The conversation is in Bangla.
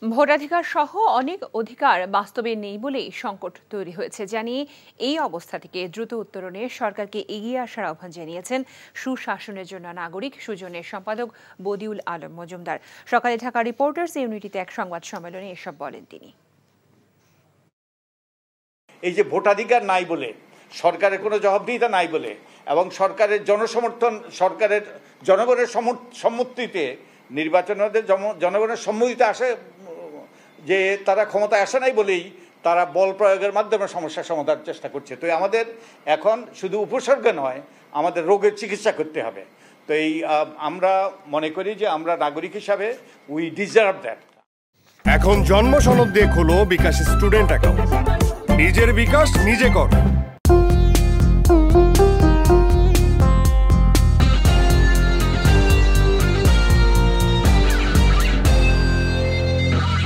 ভোটাধিকার সহ অনেক অধিকার বাস্তবে নেই বলেই সংকট তৈরি হয়েছে জানিয়ে এই অবস্থা থেকে দ্রুত উত্তরণে সরকারকে এগিয়ে আসার আহ্বান জানিয়েছেন সুশাসনের জন্য নাগরিক সুজনের সম্পাদক বদিউল আলম মজুমদার। সকালে ঢাকা রিপোর্টার্স ইউনিটিতে এক সংবাদ সম্মেলনে এসব বলেন তিনি। এই যে ভোটাধিকার নাই বলে, সরকারের কোনো জবাবদিহিতা নাই বলে এবং সরকারের জনসমর্থন, সরকারের জনগণের সম্মতিতে নির্বাচনের জনগণের সম্মতিতে আসে যে তারা ক্ষমতায় আসে নাই বলেই তারা বল প্রয়োগের মাধ্যমে সমস্যার সমাধানের চেষ্টা করছে। তো আমাদের এখন শুধু উপসর্গ নয়, আমাদের রোগের চিকিৎসা করতে হবে। তো আমরা মনে করি যে আমরা নাগরিক হিসাবে উই ডিজার্ভ দ্যাট। এখন জন্ম সনদ দিয়ে খোলো বিকাশ স্টুডেন্ট অ্যাকাউন্ট। নিজের বিকাশ নিজে কর।